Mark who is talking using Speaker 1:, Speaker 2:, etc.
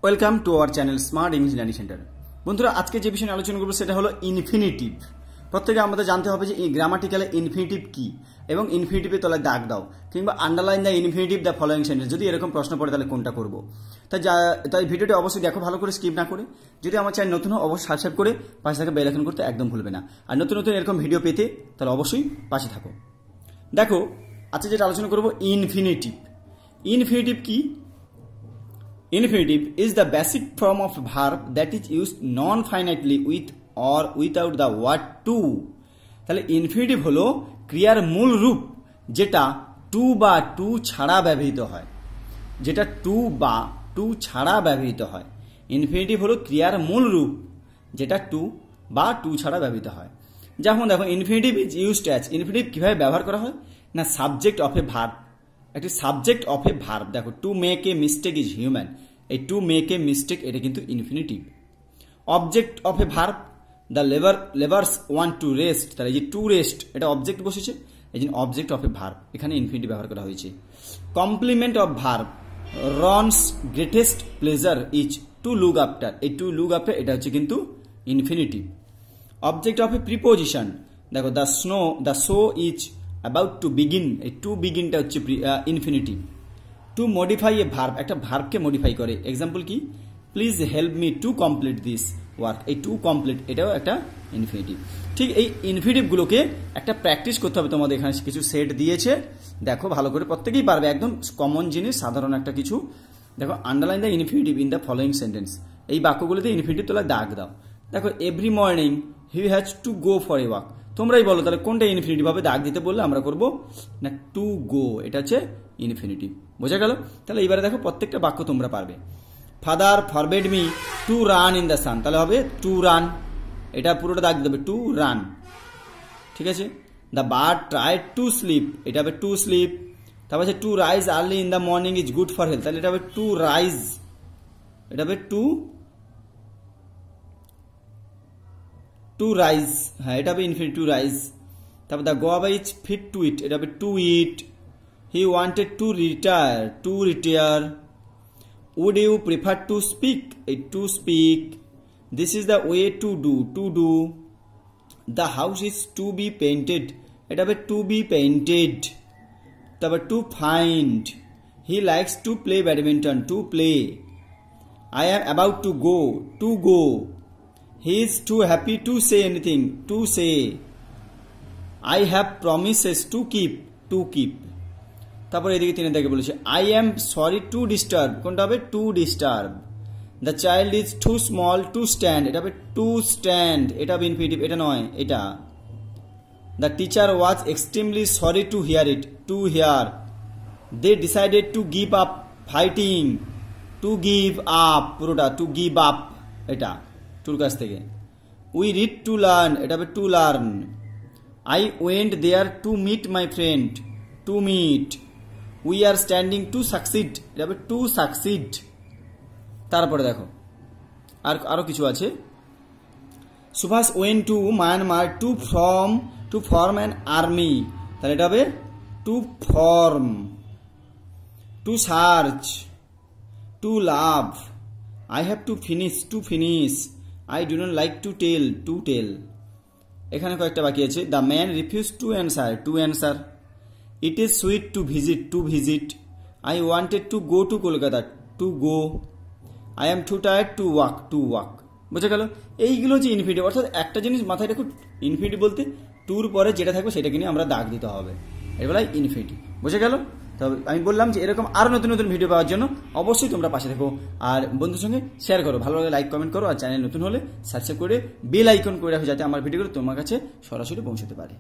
Speaker 1: Welcome to our channel smart English learning centre. বন্ধুরা, আজকে যে বিষয়ে আলোচনা করবো সেটা হলো ইনফিনিটিভ। প্রত্যেকে আমাদের জানতে হবে যে এই গ্রামাটিক্যালে ইনফিনিটিভ কি এবং ইনফিনিটিভের তলায় দাগ দাও কিংবা underline the infinitive the following sentence. যদি এরকম প্রশ্ন পড়ে তাহলে কোনটা করবো? তাই ভিডিওটি অবশ্যই দেখো ভালো করে, স্কিপ না করে। যদি আমার চ্যানেল নতুন হয় অবশ্যই সাবস্ক্রাইব করে পাশে থাকা বেল আইকন করতে একদম ভুলবে না। আর নতুন নতুন এরকম ভিডিও পেতে তাহলে অবশ্যই পাশে থাকো। দেখো, আজকে যেটা আলোচনা করবো ইনফিনিটিভ। ইনফিনিটিভ কি? Infinitive is the basic form of verb that is used non-finitely with or without the word to। তাহলে ইনফিনিটিভ হলো ক্রিয়ার মূল রূপ যেটা টু বা টু ছাড়া ব্যবহৃত হয়, যেটা টু বা টু ছাড়া ব্যবহৃত হয়। ইনফিনিটিভ হলো ক্রিয়ার মূল রূপ যেটা টু বা টু ছাড়া ব্যবহৃত হয়। যেমন দেখো, infinitive is used as, infinitive কিভাবে ব্যবহার করা হয় না, সাবজেক্ট অফ এ ভার্ব, একটি সাবজেক্ট অফ এ ভার্ব। দেখো, to make a mistake is human, এই টু মেক এ মিস্টেক এটা কিন্তু infinitive. Object of a verb, the labours want to rest, তাহলে এই যে টু রেস্ট এটা অবজেক্ট বসেছে, এই জন্য অবজেক্ট অফ এ ভার্ব এখানে ইনফিনিটিভ ব্যবহার করা হয়েছে। Complement of verb, Ron's greatest pleasure is to look after, এই টু লুক আফটার এটা হচ্ছে কিন্তু infinitive. Object of a preposition, দেখো the show is about to begin, এই টু বিগিনটা হচ্ছে infinitive. To modify a verb, একটা ভার্বকে মডিফাই করে। এক্সাম্পল কি? Please help me to complete this work, এই টু কমপ্লিট এটাও একটা ইনফিনিটিভ। ঠিক এই ইনফিনিটিভগুলোকে একটা প্র্যাকটিস করতে হবে। তোমাদের এখানে কিছু সেট দিয়েছে, দেখো ভালো করে, প্রত্যেকেই পারবে, একদম কমন জিনিস, সাধারণ একটা কিছু। দেখো, underline the infinitive in the following sentence, এই বাক্যগুলোতে ইনফিনিটিভ তোলা দাগ দাও। দেখো, every morning he has to go for a walk, তোমরাই বলো তাহলে কোনটা ইনফিনিটিভ হবে? দাগ দিতে বললে আমরা করব না টু গো, এটা হচ্ছে ইনফিনিটিভ। বোঝা গেল? তাহলে এবারে দেখো প্রত্যেকটা বাক্য তোমরা পারবে। Father forbade me to run in the sun, তাহলে হবে টু রান, এটা পুরোটা দাগ দিতে হবে টু রান, ঠিক আছে। The bird tried to sleep, এটা হবে টু স্লিপ। তারপর হচ্ছে to rise early in the morning is good for health, তাহলে এটা হবে টু রাইজ, এটা হবে টু রাইজ, হ্যাঁ এটা হবে ইনফিনিটিভ, টু রাইজ। তারপর the guava is fit to eat, এটা হবে to eat. He wanted to retire, to retire. Would you prefer to speak, এই to speak. This is the way to do, to do. The house is to be painted, এটা হবে to be painted. তারপর to find, he likes to play badminton, to play. I am about to go, to go. He is too happy to say anything, to say. I have promises to keep, to keep. তারপর এদিকে তিনের দিকে বলেছে I am sorry to disturb, কোনটা হবে? to disturb. The child is too small to stand, এটা হবে to stand, এটা হবে ইনফিনিটিভ, এটা নয়, এটা। The teacher was extremely sorry to hear it, to hear. They decided to give up fighting, to give up, পুরোটা to give up, এটা টুর কাছ থেকে। উই রিড টু লার্ন, এটা হবে to learn. I went there to meet my friend, to meet. We are standing to succeed, এটা হবে to succeed. তারপরে দেখো আরো কিছু আছে। Subhash went to Myanmar to form an army, তাহলে এটা হবে to form. To search, to love. I have to finish, to finish. I do not like to tell, to tell. এখানে কয়েকটা বাকি আছে। The man refused to answer, to answer. It is sweet to visit, to visit. I wanted to go to Kolkata, to go. I am too tired to walk, to walk. বুঝে গেল? এইগুলো যে infinitive, অর্থাৎ একটা জিনিস মাথায় রাখো, infinitive বলতে টুর পরে যেটা থাকবে সেটাকে নিয়ে আমরা দাগ দিতে হবে, এগুলাই ইনফিনিটিভ। বুঝে গেল? তবে আমি বললাম যে এরকম আরো নতুন নতুন ভিডিও পাওয়ার জন্য অবশ্যই তোমরা পাশে থেকো, আর বন্ধুর সঙ্গে শেয়ার করো, ভালো লাগে লাইক কমেন্ট করো, আর চ্যানেল নতুন হলে সাবস্ক্রাইব করে বেল আইকন করে রাখো যাতে আমার ভিডিওগুলো তোমার কাছে সরাসরি পৌঁছতে পারে।